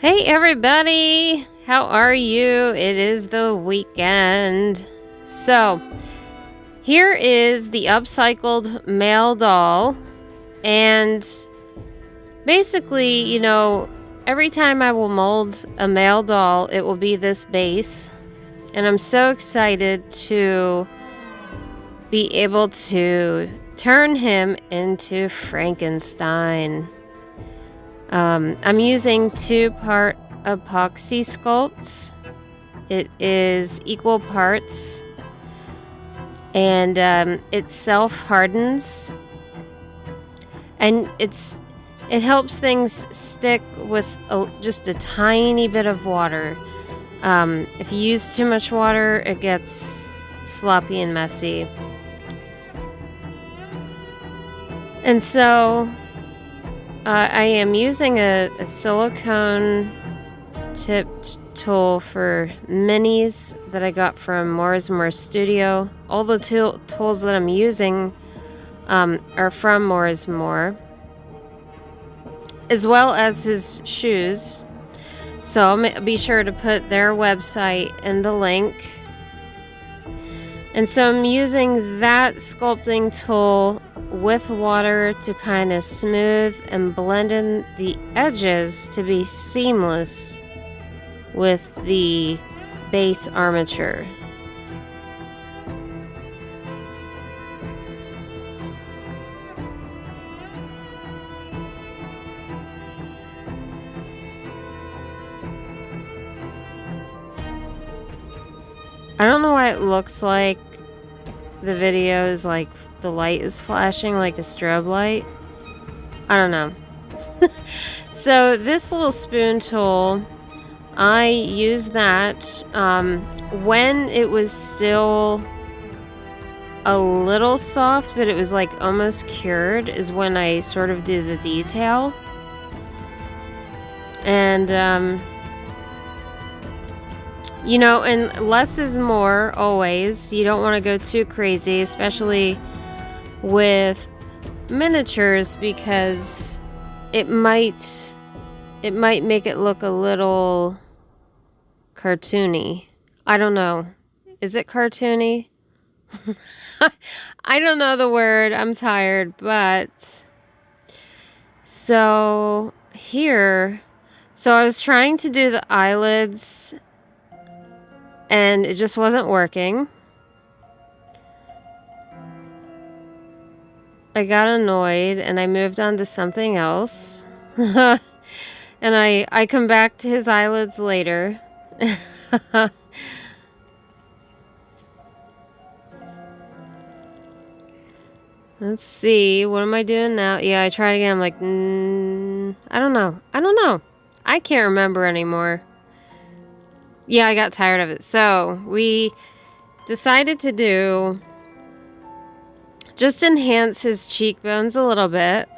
Hey everybody, how are you? It is the weekend. So, here is the upcycled male doll, and basically, every time I will mold a male doll, it will be this base, and I'm so excited to be able to turn him into Frankenstein. I'm using 2-part epoxy sculpt. It is equal parts, and it self-hardens, and it helps things stick with just a tiny bit of water. If you use too much water, it gets sloppy and messy. And so I am using a silicone tipped tool for minis that I got from More Studio. All the tools that I'm using are from More, as well as his shoes. So I'll be sure to put their website in the link. And so I'm using that sculpting tool with water to kind of smooth and blend in the edges to be seamless with the base armature. I don't know why it looks like the video is like the light is flashing like a strobe light. I don't know. So this little spoon tool, I use that when it was still a little soft, but it was like almost cured, is when I sort of do the detail. And and less is more always. You don't want to go too crazy, especially with miniatures, because it might make it look a little cartoony. I don't know. Is it cartoony? I don't know the word. I'm tired, but so here, I was trying to do the eyelids, and it just wasn't working. I got annoyed and I moved on to something else. And I come back to his eyelids later. Let's see, what am I doing now? Yeah, I tried again. I'm like, I don't know. I can't remember anymore. Yeah, I got tired of it. So we decided to just enhance his cheekbones a little bit.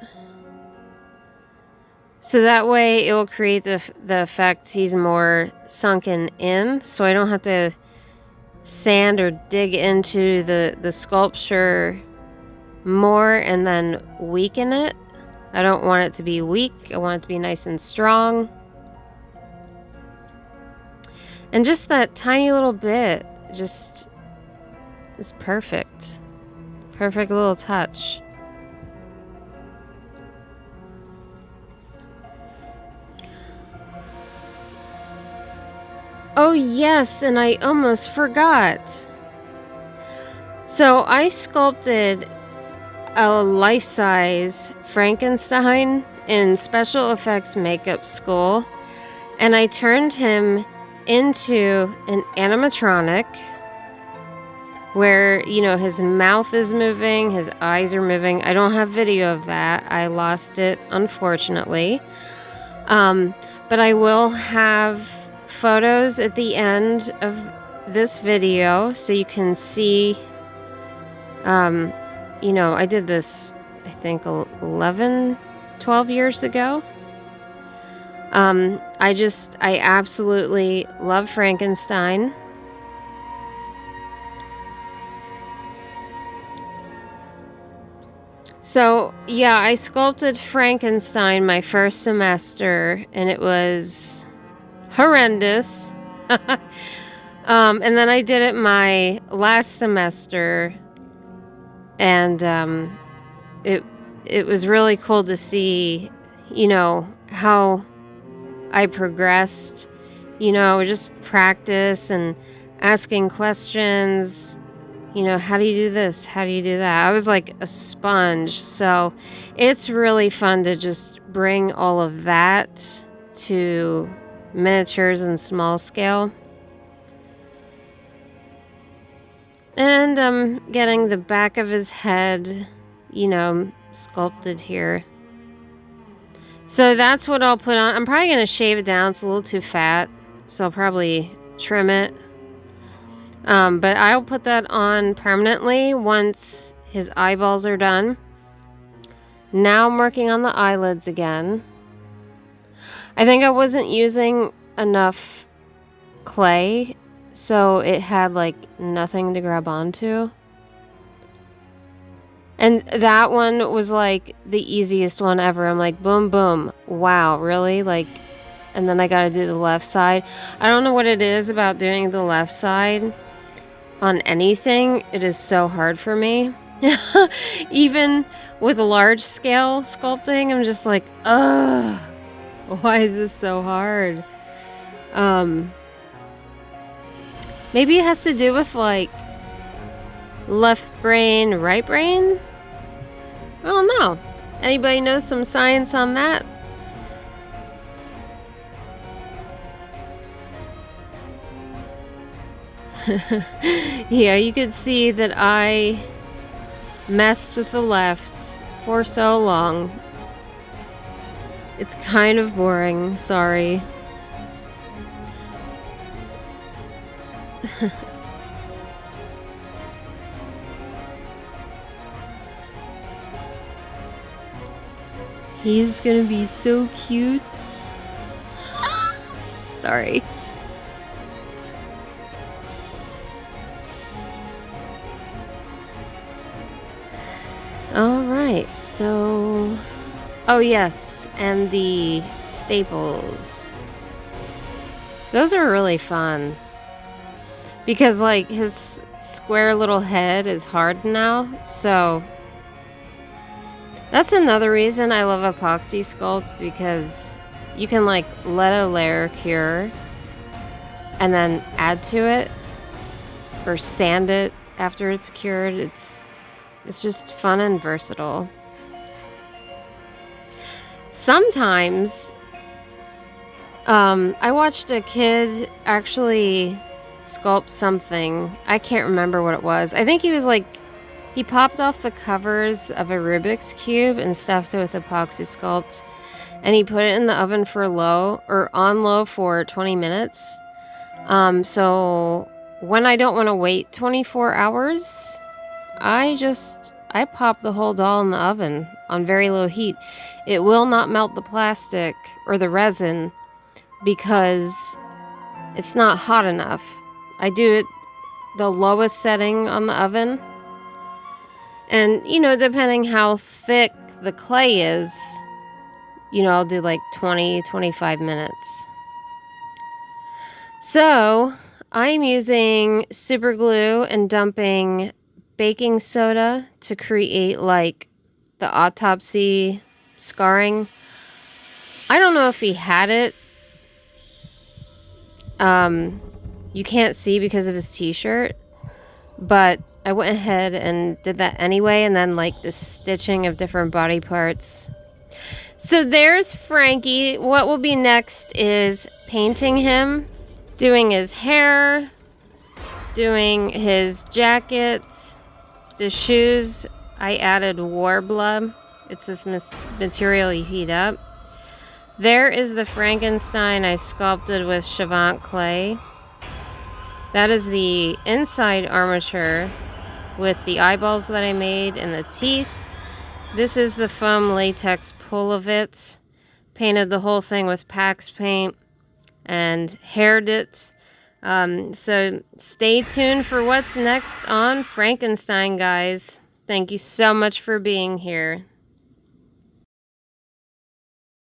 So that way it will create the effect he's more sunken in. So I don't have to sand or dig into the sculpture more and then weaken it. I don't want it to be weak. I want it to be nice and strong. And just that tiny little bit just is perfect. Perfect little touch. Oh yes, and I almost forgot. So I sculpted a life-size Frankenstein in special effects makeup school, and I turned him into an animatronic where, his mouth is moving, his eyes are moving. I don't have video of that. I lost it, unfortunately. But I will have photos at the end of this video so you can see. I did this, I think, 11, 12 years ago. I absolutely love Frankenstein. So, yeah, I sculpted Frankenstein my first semester, and it was horrendous. And then I did it my last semester, and it was really cool to see, how I progressed, just practice and asking questions, how do you do this? How do you do that? I was like a sponge. So it's really fun to just bring all of that to miniatures and small scale. And I'm getting the back of his head, sculpted here. So that's what I'll put on. I'm probably going to shave it down. It's a little too fat, so I'll probably trim it. But I'll put that on permanently once his eyeballs are done. Now I'm working on the eyelids again. I think I wasn't using enough clay, so it had like nothing to grab onto. And that one was like the easiest one ever. I'm like, boom, boom. Wow, really? And then I got to do the left side. I don't know what it is about doing the left side on anything. It is so hard for me. Even with large scale sculpting, I'm just like, ugh, why is this so hard? Maybe it has to do with like left brain, right brain? I don't know. Anybody know some science on that? Yeah, you could see that I messed with the left for so long. It's kind of boring, sorry. He's gonna be so cute. Sorry. All right, so... Oh, yes, and the staples. Those are really fun. Because, like, his square little head is hard now, so... That's another reason I love epoxy sculpt, because you can, like, let a layer cure and then add to it, or sand it after it's cured. It's just fun and versatile. Sometimes, I watched a kid actually sculpt something. I can't remember what it was. I think he was like, he popped off the covers of a Rubik's Cube and stuffed it with epoxy sculpt. And he put it in the oven for on low for 20 minutes. So when I don't want to wait 24 hours, I pop the whole doll in the oven on very low heat. It will not melt the plastic or the resin because it's not hot enough. I do it the lowest setting on the oven. And, depending how thick the clay is, I'll do like 20, 25 minutes. So I'm using super glue and dumping baking soda to create like the autopsy scarring. I don't know if he had it. You can't see because of his t-shirt, but I went ahead and did that anyway, and then like the stitching of different body parts. So there's Frankie. What will be next is painting him, doing his hair, doing his jacket, the shoes. I added Warbler. It's this material you heat up. There is the Frankenstein I sculpted with Chavant clay. That is the inside armature with the eyeballs that I made and the teeth. This is the foam latex pull of it. Painted the whole thing with Pax paint and haired it. So stay tuned for what's next on Frankenstein, guys. Thank you so much for being here.